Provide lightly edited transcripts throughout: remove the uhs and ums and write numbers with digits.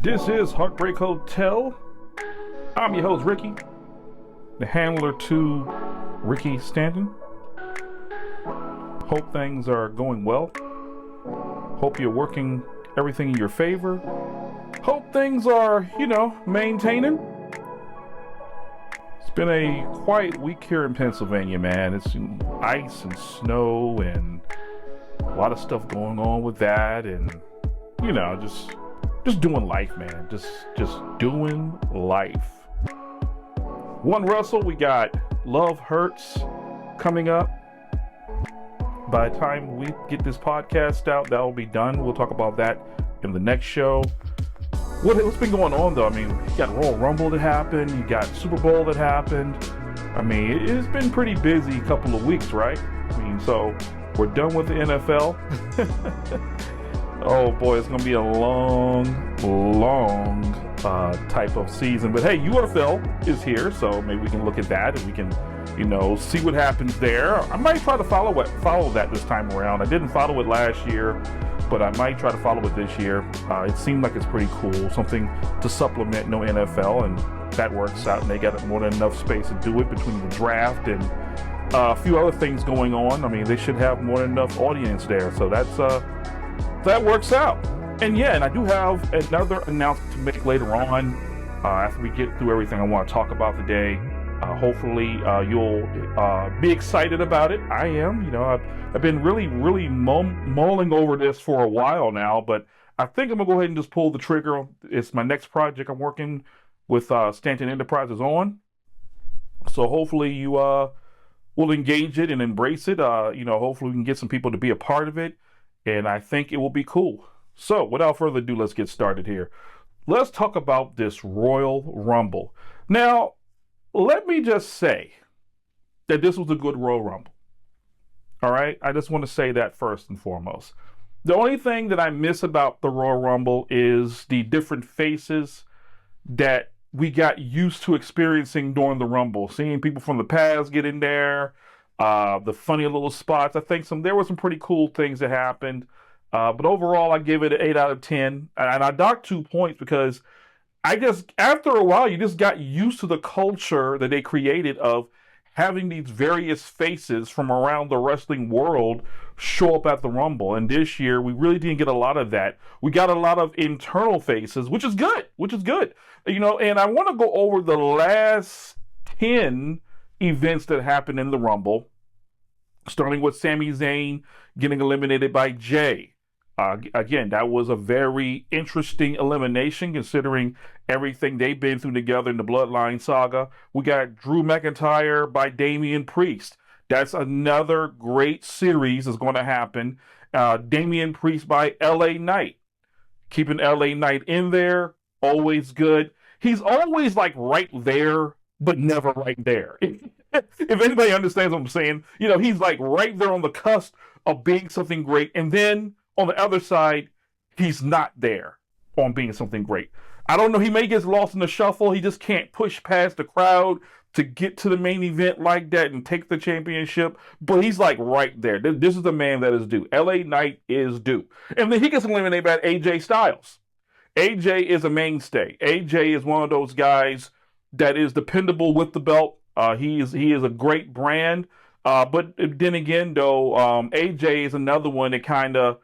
This is Heartbreak Hotel. I'm your host, Ricky, the handler to Ricky Stanton. Hope things are going well. Hope you're working everything in your favor. Hope things are, maintaining. It's been a quiet week here in Pennsylvania, man. It's ice and snow and a lot of stuff going on with that, and just doing life, man. Just doing life. One Russell, we got Love Hurts coming up. By the time we get this podcast out, that will be done. We'll talk about that in the next show. What's been going on, though? I mean, you got Royal Rumble that happened. You got Super Bowl that happened. I mean, it's been pretty busy couple of weeks, right? I mean, so we're done with the NFL. Oh boy, it's going to be a long type of season. But hey, UFL is here, so maybe we can look at that and we can, see what happens there. I might try to follow that this time around. I didn't follow it last year, but I might try to follow it this year. It seemed like it's pretty cool, something to supplement no NFL, and that works out. And they got more than enough space to do it between the draft and a few other things going on. I mean, they should have more than enough audience there, so that works out. And I do have another announcement to make later on after we get through everything I want to talk about today. Hopefully you'll be excited about it. I am. I've been really mulling over this for a while now, but I think I'm going to go ahead and just pull the trigger. It's my next project I'm working with Stanton Enterprises on. So hopefully you will engage it and embrace it. Hopefully we can get some people to be a part of it, and I think it will be cool. So without further ado, let's get started here. Let's talk about this Royal Rumble. Now, let me just say that this was a good Royal Rumble. All right? I just want to say that first and foremost. The only thing that I miss about the Royal Rumble is the different faces that we got used to experiencing during the Rumble. Seeing people from the past get in there, the funny little spots. I think there were some pretty cool things that happened. But overall, I give it an 8 out of 10. And I docked 2 points because after a while, you just got used to the culture that they created of having these various faces from around the wrestling world show up at the Rumble. And this year, we really didn't get a lot of that. We got a lot of internal faces, which is good. And I want to go over the last 10 events that happened in the Rumble, starting with Sami Zayn getting eliminated by Jay. Again, that was a very interesting elimination considering everything they've been through together in the Bloodline saga. We got Drew McIntyre by Damian Priest. That's another great series that's going to happen. Damian Priest by LA Knight. Keeping LA Knight in there, always good. He's always like right there, but never right there. If anybody understands what I'm saying, he's like right there on the cusp of being something great. And then on the other side, he's not there on being something great. I don't know. He may get lost in the shuffle. He just can't push past the crowd to get to the main event like that and take the championship. But he's like right there. This is the man that is due. LA Knight is due. And then he gets eliminated by AJ Styles. AJ is a mainstay. AJ is one of those guys that is dependable with the belt. He is a great brand. But then again, though, AJ is another one that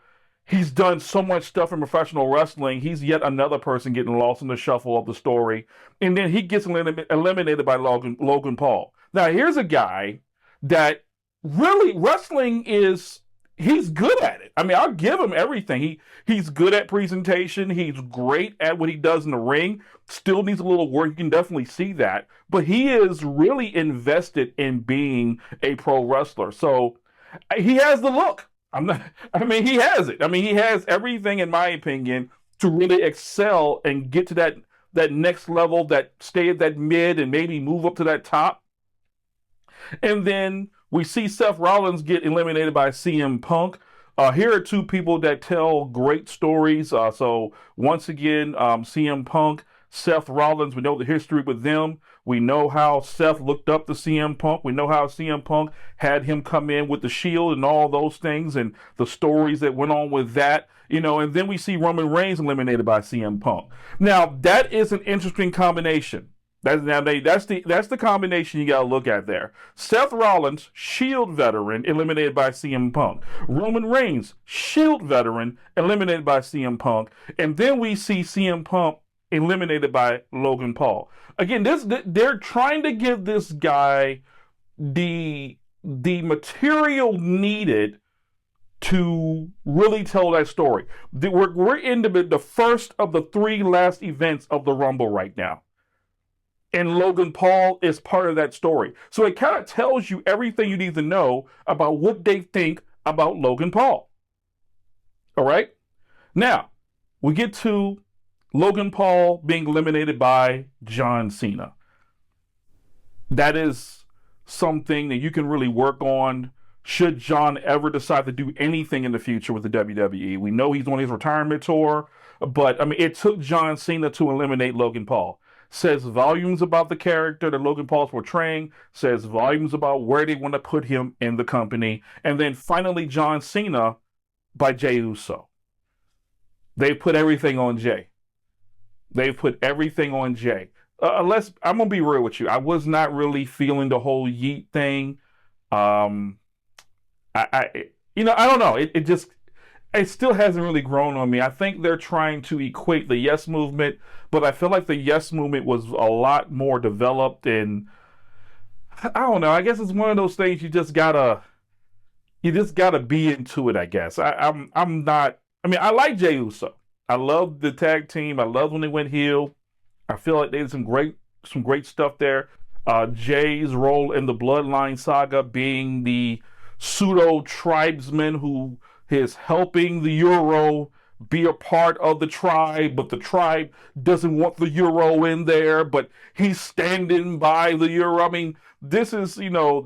he's done so much stuff in professional wrestling. He's yet another person getting lost in the shuffle of the story. And then he gets eliminated by Logan Paul. Now, here's a guy that really he's good at it. I mean, I'll give him everything. He's good at presentation. He's great at what he does in the ring. Still needs a little work. You can definitely see that. But he is really invested in being a pro wrestler. So he has the look. He has it. He has everything, in my opinion, to really excel and get to that next level, that stay at that mid and maybe move up to that top. And then we see Seth Rollins get eliminated by CM Punk. Here are two people that tell great stories. So once again, CM Punk, Seth Rollins, we know the history with them. We know how Seth looked up to CM Punk. We know how CM Punk had him come in with the Shield and all those things and the stories that went on with that. and then we see Roman Reigns eliminated by CM Punk. Now that is an interesting combination. That's the combination you got to look at there. Seth Rollins, Shield veteran, eliminated by CM Punk. Roman Reigns, Shield veteran, eliminated by CM Punk, and then we see CM Punk eliminated by Logan Paul. Again, they're trying to give this guy the material needed to really tell that story. We're in the first of the three last events of the Rumble right now. And Logan Paul is part of that story. So it kind of tells you everything you need to know about what they think about Logan Paul. All right? Now, we get to Logan Paul being eliminated by John Cena. That is something that you can really work on should John ever decide to do anything in the future with the WWE. We know he's on his retirement tour, but it took John Cena to eliminate Logan Paul. Says volumes about the character that Logan Paul's portraying, says volumes about where they want to put him in the company. And then finally, John Cena by Jey Uso. They put everything on Jey. They've put everything on Jey. I'm going to be real with you. I was not really feeling the whole Yeet thing. I don't know. It still hasn't really grown on me. I think they're trying to equate the Yes Movement, but I feel like the Yes Movement was a lot more developed, and I don't know. I guess it's one of those things you just gotta be into it, I guess. I'm not. I like Jey Uso. I love the tag team. I love when they went heel. I feel like they did some great stuff there. Jay's role in the Bloodline saga, being the pseudo tribesman who is helping the Euro be a part of the tribe, but the tribe doesn't want the Euro in there, but he's standing by the Euro. This is,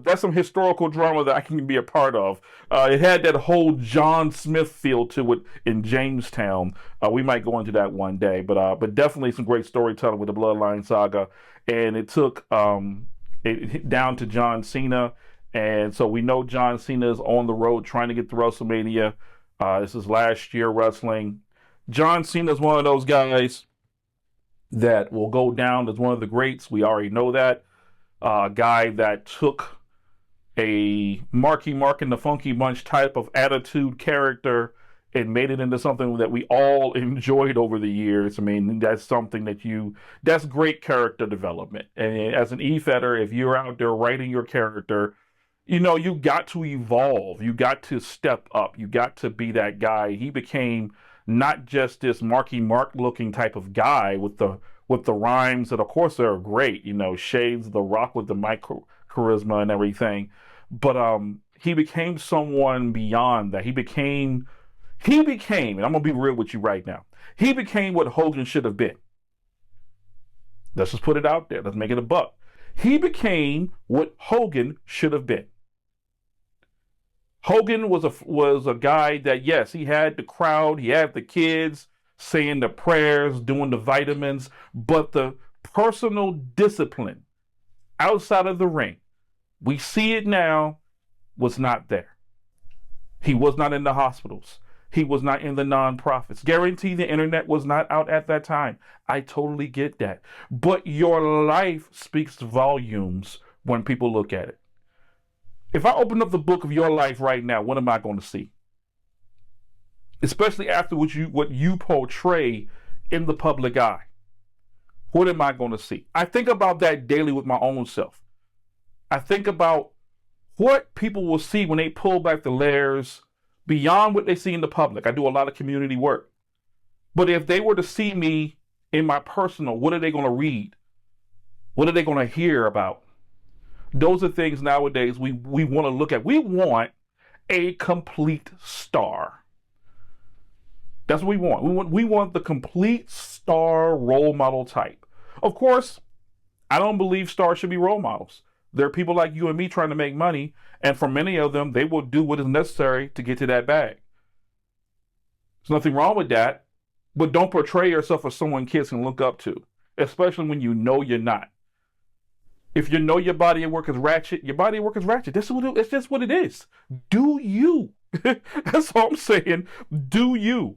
that's some historical drama that I can be a part of. It had that whole John Smith feel to it in Jamestown. We might go into that one day, but definitely some great storytelling with the Bloodline saga. And it took it down to John Cena. And so we know John Cena is on the road trying to get to WrestleMania. This is last year wrestling. John Cena is one of those guys that will go down as one of the greats. We already know that. A guy that took a Marky Mark and the Funky Bunch type of attitude character and made it into something that we all enjoyed over the years. That's something that's great character development. And as an E-Fetter, if you're out there writing your character, you got to evolve. You got to step up. You got to be that guy. He became not just this Marky Mark looking type of guy with the rhymes that, of course, are great. Shades, The Rock with the mic charisma and everything. But he became someone beyond that. He became, and I'm gonna be real with you right now. He became what Hogan should have been. Let's just put it out there. Let's make it a buck. He became what Hogan should have been. Hogan was a guy that, yes, he had the crowd, he had the kids saying the prayers, doing the vitamins, but the personal discipline outside of the ring, we see it now, was not there. He was not in the hospitals. He was not in the nonprofits. Guarantee the internet was not out at that time. I totally get that. But your life speaks volumes when people look at it. If I open up the book of your life right now, what am I going to see? Especially after what you portray in the public eye. What am I going to see? I think about that daily with my own self. I think about what people will see when they pull back the layers beyond what they see in the public. I do a lot of community work. But if they were to see me in my personal, what are they going to read? What are they going to hear about? Those are things nowadays we want to look at. We want a complete star. That's what we want. We want the complete star role model type. Of course, I don't believe stars should be role models. There are people like you and me trying to make money, and for many of them, they will do what is necessary to get to that bag. There's nothing wrong with that, but don't portray yourself as someone kids can look up to, especially when you know you're not. If you know your body at work is ratchet, your body at work is ratchet. It's just what it is. Do you. That's all I'm saying. Do you.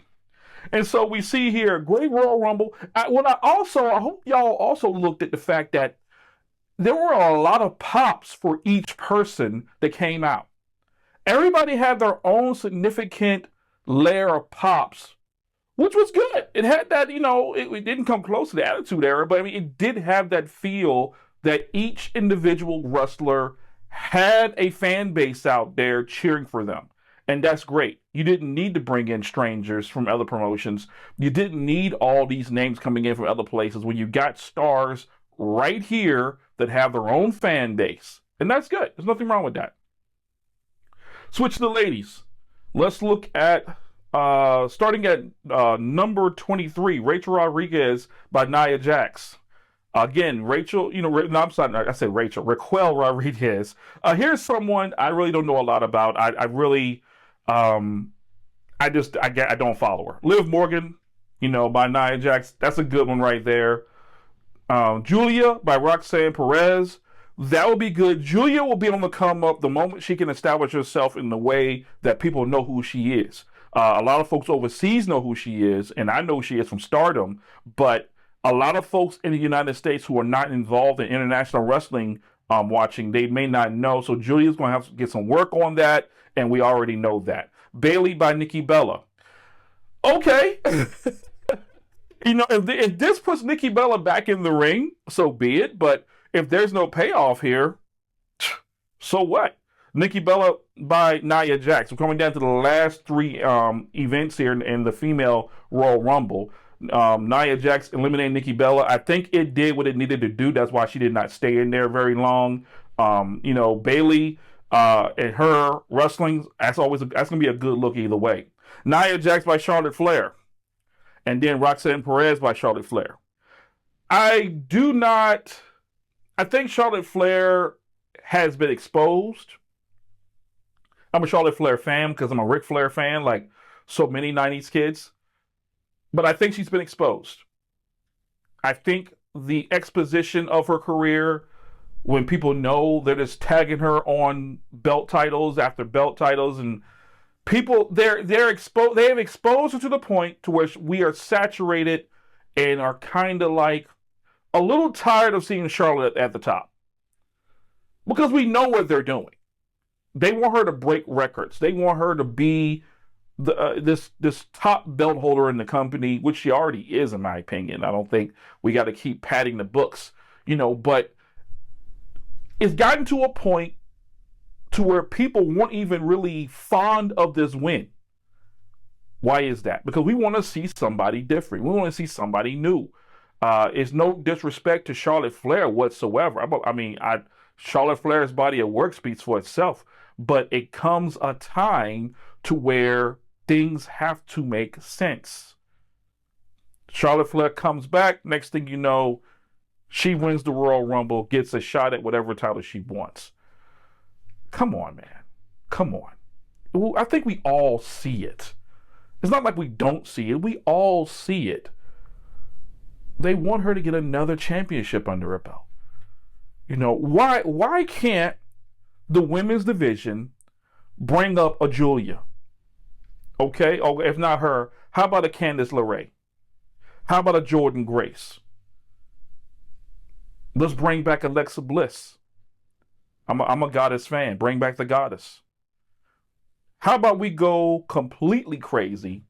And so we see here, great Royal Rumble. I hope y'all also looked at the fact that there were a lot of pops for each person that came out. Everybody had their own significant layer of pops, which was good. It had that, it didn't come close to the Attitude Era, but I mean, it did have that feel that each individual wrestler had a fan base out there cheering for them. And that's great. You didn't need to bring in strangers from other promotions. You didn't need all these names coming in from other places when you got stars right here that have their own fan base. And that's good. There's nothing wrong with that. Switch to the ladies. Let's look at starting at number 23, Rachel Rodriguez by Nia Jax. Again, Rachel, no, I'm sorry, I said Rachel, Raquel Rodriguez. Here's someone I really don't know a lot about. I really, I don't follow her. Liv Morgan, by Nia Jax. That's a good one right there. Julia by Roxanne Perez. That would be good. Julia will be on the come up the moment she can establish herself in the way that people know who she is. A lot of folks overseas know who she is, and I know who she is from Stardom, but a lot of folks in the United States who are not involved in international wrestling watching, they may not know. So Julia's going to have to get some work on that, and we already know that. Bayley by Nikki Bella. Okay. If this puts Nikki Bella back in the ring, so be it. But if there's no payoff here, so what? Nikki Bella by Nia Jax. We're coming down to the last three events here in the female Royal Rumble. Nia Jax eliminating Nikki Bella. I think it did what it needed to do. That's why she did not stay in there very long. Bayley and her wrestling, that's going to be a good look either way. Nia Jax by Charlotte Flair. And then Roxanne Perez by Charlotte Flair. I think Charlotte Flair has been exposed. I'm a Charlotte Flair fan because I'm a Ric Flair fan, like so many 90s kids. But I think she's been exposed. I think the exposition of her career, when people know they're just tagging her on belt titles after belt titles, and people they have exposed her to the point to where we are saturated and are kind of like a little tired of seeing Charlotte at the top. Because we know what they're doing. They want her to break records. They want her to be this top belt holder in the company, which she already is, in my opinion. I don't think we got to keep padding the books, but it's gotten to a point to where people weren't even really fond of this win. Why is that? Because we want to see somebody different. We want to see somebody new. It's no disrespect to Charlotte Flair whatsoever. Charlotte Flair's body of work speaks for itself, but it comes a time to where things have to make sense. Charlotte Flair comes back. Next thing you know, she wins the Royal Rumble, gets a shot at whatever title she wants. Come on, man. Come on. I think we all see it. It's not like we don't see it. We all see it. They want her to get another championship under her belt. Why can't the women's division bring up a Julia? Okay, or if not her, how about a Candice LeRae? How about a Jordynne Grace? Let's bring back Alexa Bliss. I'm a Goddess fan. Bring back the Goddess. How about we go completely crazy?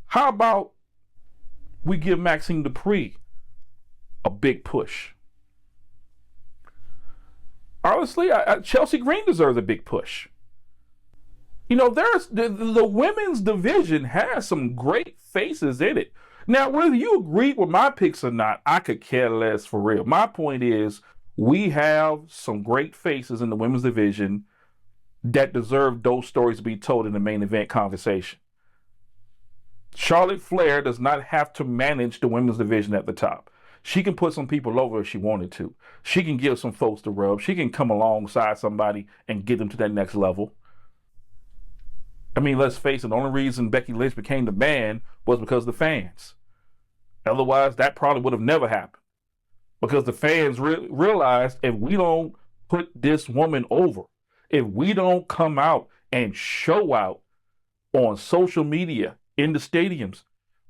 How about we give Maxine Dupree a big push? Honestly, Chelsea Green deserves a big push. There's the women's division has some great faces in it. Now, whether you agree with my picks or not, I could care less for real. My point is, we have some great faces in the women's division that deserve those stories to be told in the main event conversation. Charlotte Flair does not have to manage the women's division at the top. She can put some people over if she wanted to. She can give some folks the rub. She can come alongside somebody and get them to that next level. Let's face it, the only reason Becky Lynch became the man was because of the fans. Otherwise, that probably would have never happened. Because the fans realized if we don't put this woman over, if we don't come out and show out on social media, in the stadiums,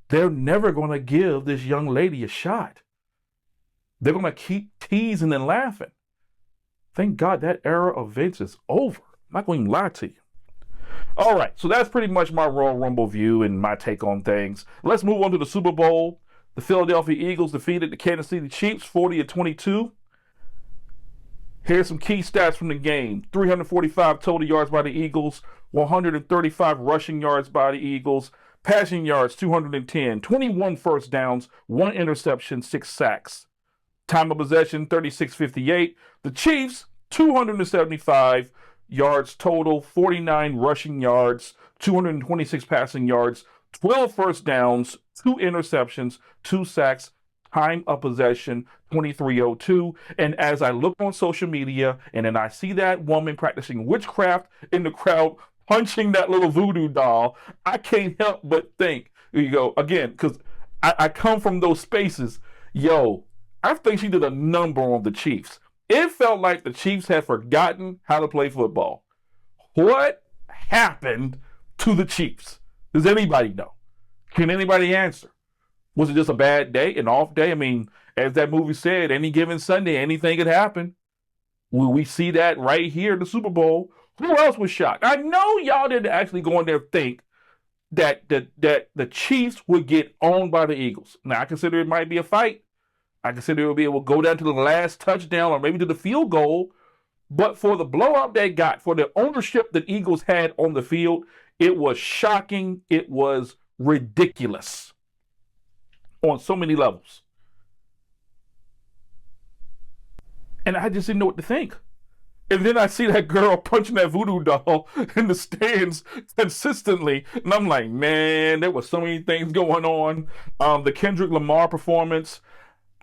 they're never going to give this young lady a shot. They're going to keep teasing and laughing. Thank God that era of Vince is over. I'm not going to lie to you. All right, so that's pretty much my Royal Rumble view and my take on things. Let's move on to the Super Bowl. The Philadelphia Eagles defeated the Kansas City Chiefs 40-22. Here's some key stats from the game. 345 total yards by the Eagles, 135 rushing yards by the Eagles, passing yards 210, 21 first downs, 1 interception, 6 sacks. Time of possession 36-58. The Chiefs 275 yards total, 49 rushing yards, 226 passing yards, 12 first downs, 2 interceptions, 2 sacks. Time of possession 23:02. And as I look on social media and then I see that woman practicing witchcraft in the crowd punching that little voodoo doll, I can't help but think, you go again, because I come from those spaces. Yo, I think she did a number on the Chiefs. It felt like the Chiefs had forgotten how to play football. What happened to the Chiefs? Does anybody know? Can anybody answer? Was it just a bad day, an off day? I mean, as that movie said, any given Sunday, anything could happen. Will we see that right here in the Super Bowl? Who else was shocked? I know y'all didn't actually go in there and think that the Chiefs would get owned by the Eagles. Now, I consider it might be a fight. I consider it will be able to go down to the last touchdown or maybe to the field goal. But for the blowout they got, for the ownership that Eagles had on the field, it was shocking. It was ridiculous on so many levels. And I just didn't know what to think. And then I see that girl punching that voodoo doll in the stands consistently. And I'm like, man, there were so many things going on. The Kendrick Lamar performance,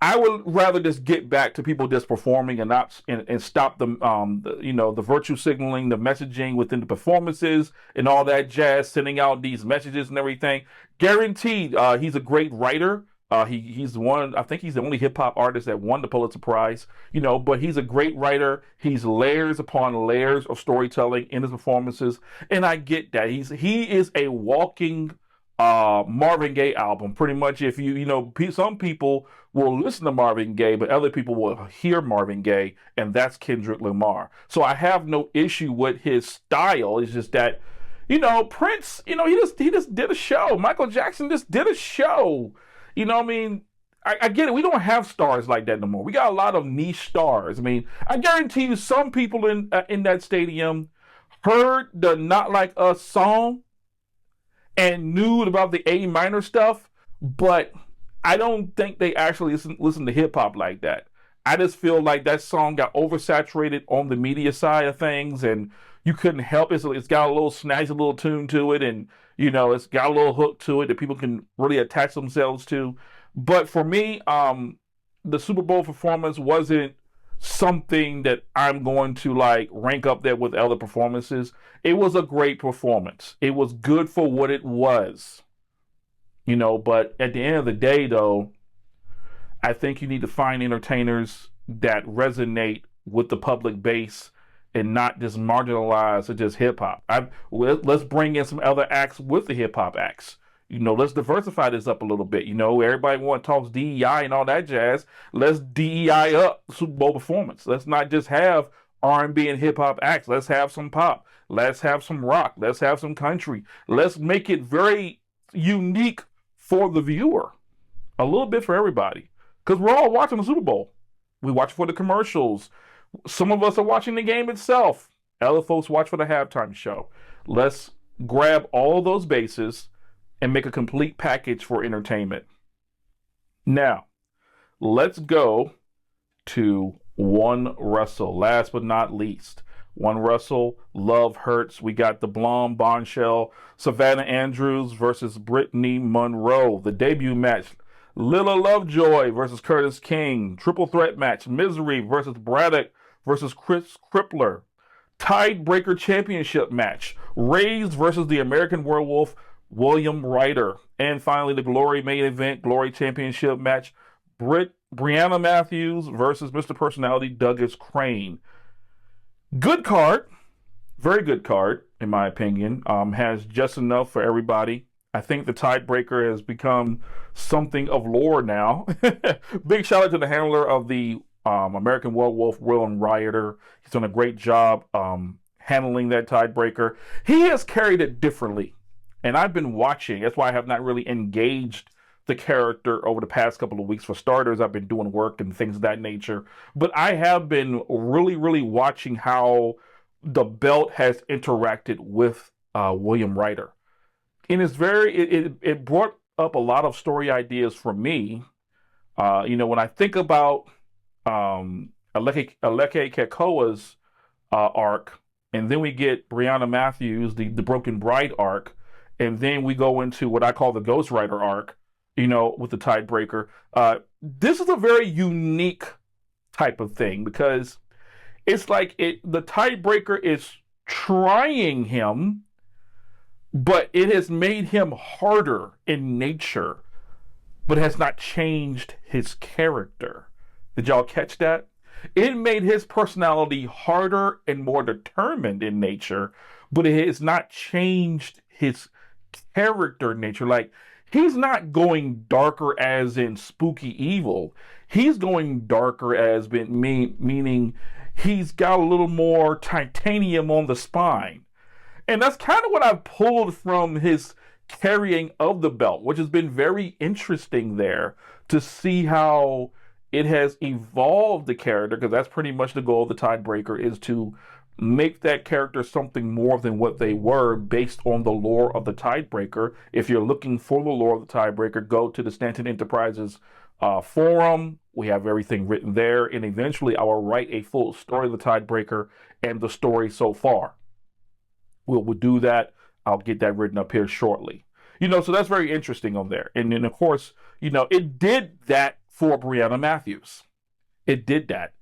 I would rather just get back to people just performing and not and stop the virtue signaling, the messaging within the performances and all that jazz, sending out these messages and everything. Guaranteed, he's a great writer. He's one. I think he's the only hip hop artist that won the Pulitzer Prize. But he's a great writer. He's layers upon layers of storytelling in his performances, and I get that. He is a walking Marvin Gaye album. Pretty much, if some people will listen to Marvin Gaye, but other people will hear Marvin Gaye, and that's Kendrick Lamar. So I have no issue with his style. It's just that, Prince, he just did a show. Michael Jackson just did a show. I get it. We don't have stars like that no more. We got a lot of niche stars. I guarantee you some people in that stadium heard the Not Like Us song and knew about the A minor stuff, but I don't think they actually listen to hip hop like that. I just feel like that song got oversaturated on the media side of things, and you couldn't help it. So it's got a little snazzy little tune to it, and it's got a little hook to it that people can really attach themselves to. But for me, the Super Bowl performance wasn't something that I'm going to rank up there with other performances. It was a great performance. It was good for what it was. But at the end of the day, though, I think you need to find entertainers that resonate with the public base and not just marginalized or just hip hop. Let's bring in some other acts with the hip hop acts. Let's diversify this up a little bit. Everybody talks DEI and all that jazz. Let's DEI up the Super Bowl performance. Let's not just have R&B and hip hop acts. Let's have some pop. Let's have some rock. Let's have some country. Let's make it very unique for the viewer. A little bit for everybody. Because we're all watching the Super Bowl. We watch for the commercials. Some of us are watching the game itself. Other folks watch for the halftime show. Let's grab all those bases and make a complete package for entertainment. Now, let's go to One Russell. Last but not least, One Russell, Love Hurts. We got the Blonde Bombshell, Savannah Andrews versus Brittany Monroe. The debut match, Lila Lovejoy versus Curtis King. Triple threat match, Misery versus Braddock versus Chris Crippler. Tiebreaker championship match, Raised versus the American Werewolf, William Ryder. And finally, the Glory main event, Glory championship match, Brianna Matthews versus Mr. Personality, Douglas Crane. Good card. Very good card, in my opinion. Has just enough for everybody. I think the tiebreaker has become something of lore now. Big shout out to the handler of the American Werewolf, William Rioter. He's done a great job handling that tiebreaker. He has carried it differently, and I've been watching. That's why I have not really engaged the character over the past couple of weeks. For starters, I've been doing work and things of that nature, but I have been really, really watching how the belt has interacted with William Ryder. And it brought up a lot of story ideas for me. When I think about Aleke Kekoa's arc, and then we get Brianna Matthews, the Broken Bride arc, and then we go into what I call the Ghost Rider arc, with the Tidebreaker. This is a very unique type of thing because it's like the Tidebreaker is trying him, but it has made him harder in nature, but has not changed his character. Did y'all catch that? It made his personality harder and more determined in nature, but it has not changed his character nature. Like, he's not going darker as in spooky evil. He's going darker as meaning he's got a little more titanium on the spine. And that's kind of what I've pulled from his carrying of the belt, which has been very interesting there to see how it has evolved the character, because that's pretty much the goal of the Tidebreaker, is to make that character something more than what they were based on the lore of the Tidebreaker. If you're looking for the lore of the Tidebreaker, go to the Stanton Enterprises forum. We have everything written there, and eventually I will write a full story of the Tidebreaker and the story so far. We'll do that. I'll get that written up here shortly. So that's very interesting on there. And then, of course, it did that for Brianna Matthews. It did that.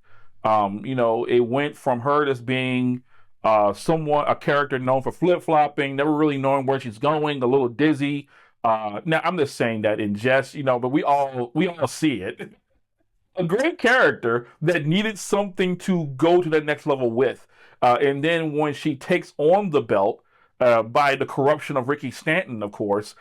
It went from her as being a character known for flip-flopping, never really knowing where she's going, a little dizzy. Now, I'm just saying that in jest, but we all see it. A great character that needed something to go to the next level with. And then when she takes on the belt, by the corruption of Ricky Stanton, of course,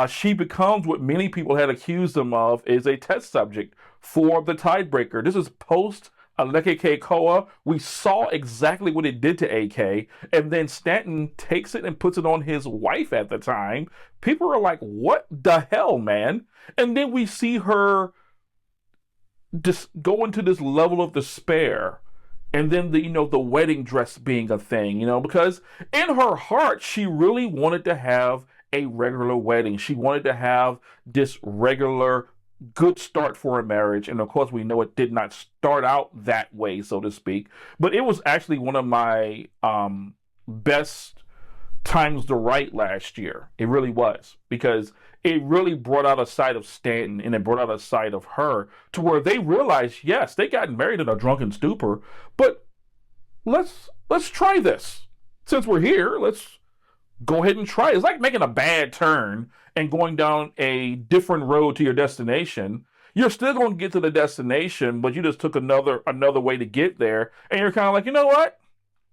she becomes what many people had accused him of, is a test subject for the Tidebreaker. This is post Aleke Kekoa. We saw exactly what it did to AK, and then Stanton takes it and puts it on his wife at the time. People are like, what the hell, man? And then we see her just go into this level of despair. And then the wedding dress being a thing, because in her heart, she really wanted to have a regular wedding. She wanted to have this regular good start for a marriage. And of course, we know it did not start out that way, so to speak. But it was actually one of my best times to write last year. It really was, because it really brought out a side of Stanton, and it brought out a side of her to where they realized, yes, they got married in a drunken stupor, but let's try this. Since we're here, let's go ahead and try it. It's like making a bad turn and going down a different road to your destination. You're still going to get to the destination, but you just took another way to get there, and you're kind of like, you know what?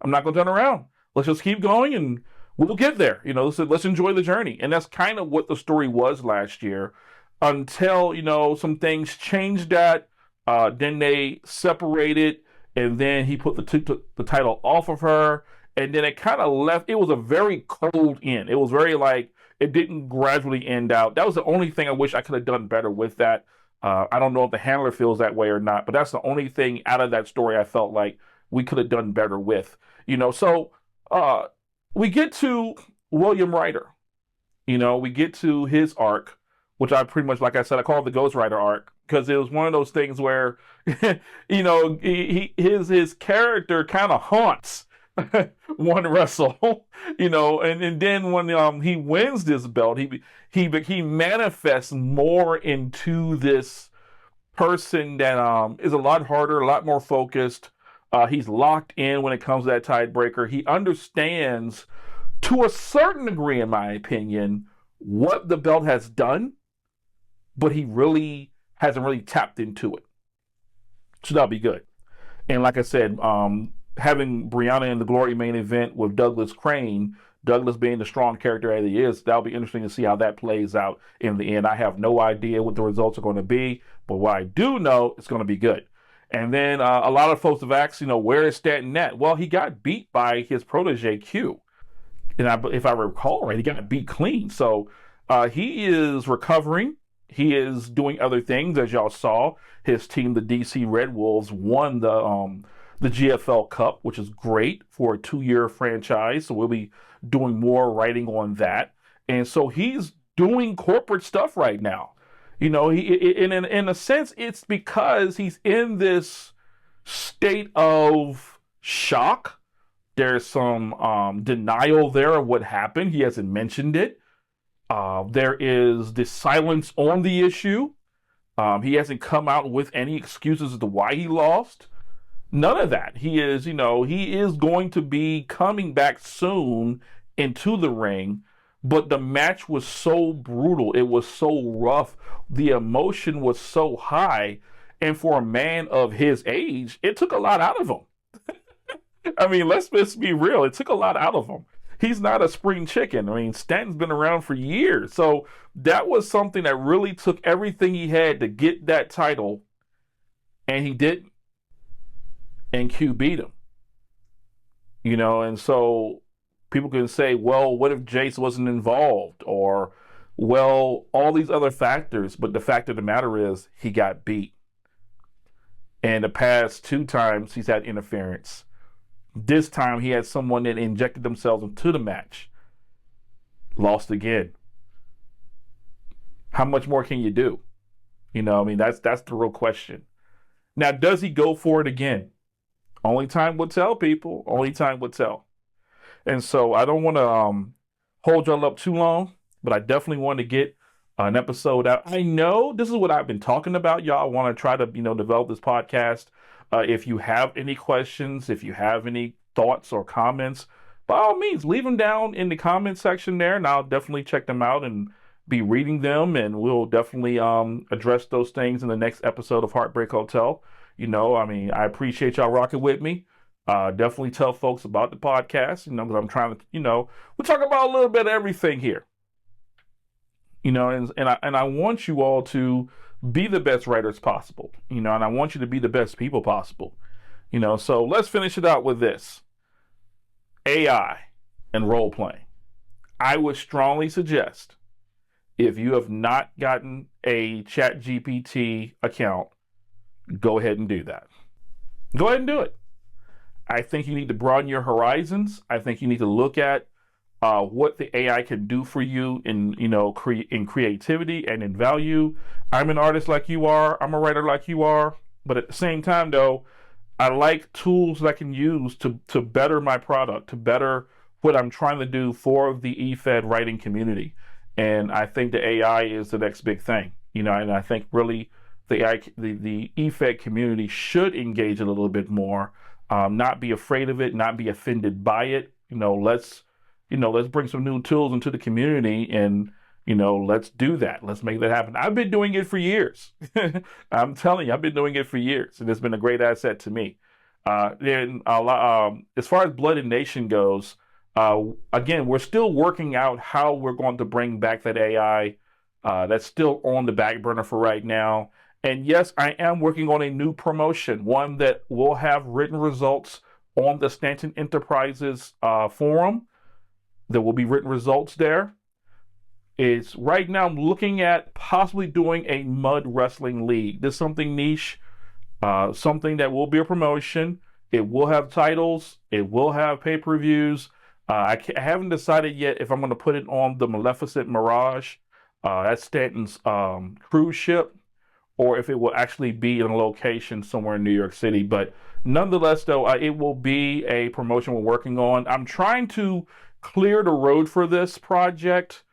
I'm not going to turn around. Let's just keep going, and we'll get there. Let's enjoy the journey. And that's kind of what the story was last year, until, some things changed that. Then they separated, and then he put the title off of her. And then it kind of left. It was a very cold end. It was very it didn't gradually end out. That was the only thing I wish I could have done better with that. I don't know if the handler feels that way or not, but that's the only thing out of that story I felt like we could have done better with. So we get to William Ryder. We get to his arc, which I pretty much, like I said, I call it the Ghost Rider arc, because it was one of those things where, his character kind of haunts one wrestle, and then when he wins this belt, he manifests more into this person that is a lot harder, a lot more focused. He's locked in when it comes to that Tidebreaker. He understands, to a certain degree, in my opinion, what the belt has done, but he really hasn't really tapped into it. So that'll be good. And like I said, having Brianna in the Glory main event with Douglas Crane Douglas being the strong character that he is, that'll be interesting to see how that plays out in the end. I have no idea what the results are going to be, but what I do know, it's going to be good. And then a lot of folks have asked, where is Stanton at? Well, he got beat by his protege Q, and if I recall right, he got beat clean. So he is recovering. He is doing other things, as y'all saw. His team, the DC Red Wolves, won the GFL Cup, which is great for a 2-year franchise. So we'll be doing more writing on that. And so he's doing corporate stuff right now. In a sense, it's because he's in this state of shock. There's some denial there of what happened. He hasn't mentioned it. There is this silence on the issue. He hasn't come out with any excuses as to why he lost. None of that. He is going to be coming back soon into the ring, but the match was so brutal. It was so rough. The emotion was so high. And for a man of his age, it took a lot out of him. I mean, let's be real. It took a lot out of him. He's not a spring chicken. I mean, Stanton's been around for years. So that was something that really took everything he had to get that title, and he didn't. And Q beat him. And so people can say, well, what if Jace wasn't involved? Or, well, all these other factors. But the fact of the matter is, he got beat. And the past 2 times, he's had interference. This time, he had someone that injected themselves into the match. Lost again. How much more can you do? That's the real question. Now, does he go for it again? Only time will tell, people. Only time will tell. And so I don't want to hold y'all up too long, but I definitely want to get an episode out. I know this is what I've been talking about, y'all. I want to try to, develop this podcast. If you have any questions, if you have any thoughts or comments, by all means, leave them down in the comment section there, and I'll definitely check them out and be reading them, and we'll definitely address those things in the next episode of Heartbreak Hotel. I appreciate y'all rocking with me. Definitely tell folks about the podcast, because I'm trying to, we talk about a little bit of everything here. And I want you all to be the best writers possible, and I want you to be the best people possible, so let's finish it out with this. AI and role playing. I would strongly suggest, if you have not gotten a ChatGPT account, go ahead and do that. Go ahead and do it. I think you need to broaden your horizons. I think you need to look at what the AI can do for you in creativity and in value. I'm an artist like you are. I'm a writer like you are. But at the same time, though, I like tools that I can use to better my product, to better what I'm trying to do for the eFed writing community. And I think the AI is the next big thing. And I think really the eFed community should engage a little bit more, not be afraid of it, not be offended by it. Let's bring some new tools into the community, and let's do that. Let's make that happen. I've been doing it for years. I'm telling you, I've been doing it for years, and it's been a great asset to me. Then as far as Blood and Nation goes, again, we're still working out how we're going to bring back that AI. That's still on the back burner for right now. And yes, I am working on a new promotion, one that will have written results on the Stanton Enterprises forum. There will be written results there. It's right now I'm looking at possibly doing a mud wrestling league. This is something niche, something that will be a promotion. It will have titles. It will have pay-per-views. I haven't decided yet if I'm going to put it on the Maleficent Mirage. That's Stanton's cruise ship, or if it will actually be in a location somewhere in New York City. But nonetheless, though, it will be a promotion we're working on. I'm trying to clear the road for this project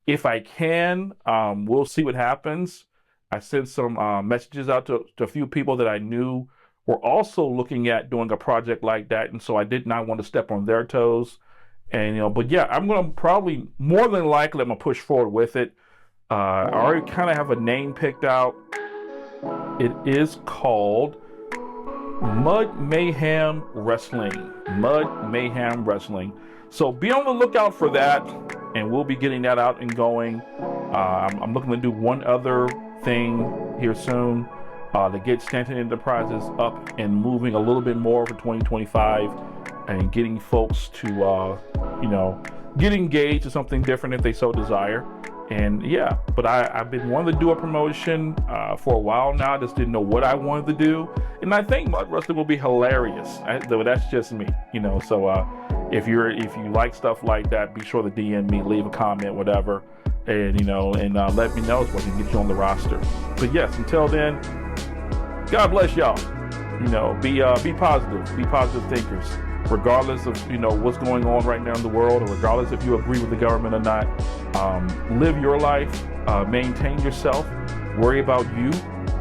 if I can. We'll see what happens. I sent some messages out to a few people that I knew were also looking at doing a project like that, and so I did not want to step on their toes. And but yeah, I'm gonna probably, more than likely, I'm gonna push forward with it. I already kind of have a name picked out. It is called Mud Mayhem Wrestling. Mud Mayhem Wrestling. So be on the lookout for that, and we'll be getting that out and going. I'm looking to do one other thing here soon to get Stanton Enterprises up and moving a little bit more for 2025, and getting folks to, get engaged in something different if they so desire. And yeah, but I've been wanting to do a promotion for a while now. I just didn't know what I wanted to do, and I think Mud Wrestling will be hilarious. Though that's just me, So if you like stuff like that, be sure to DM me, leave a comment, whatever, and let me know so I can get you on the roster. But yes, until then, God bless y'all. Be positive thinkers, regardless of what's going on right now in the world, or regardless if you agree with the government or not. Live your life, maintain yourself, worry about you,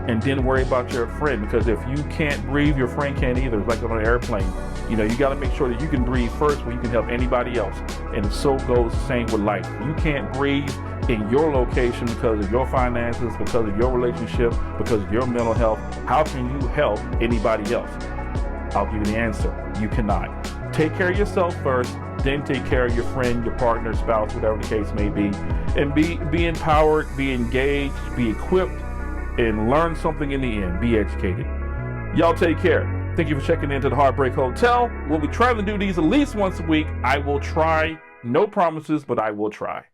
and then worry about your friend. Because if you can't breathe, your friend can't either. It's like on an airplane. You got to make sure that you can breathe first before you can help anybody else. And so goes the same with life. You can't breathe in your location because of your finances, because of your relationship, because of your mental health. How can you help anybody else? I'll give you the answer. You cannot. Take care of yourself first, then take care of your friend, your partner, spouse, whatever the case may be. And be empowered, be engaged, be equipped, and learn something in the end. Be educated. Y'all take care. Thank you for checking into the Heartbreak Hotel. We'll be trying to do these at least once a week. I will try. No promises, but I will try.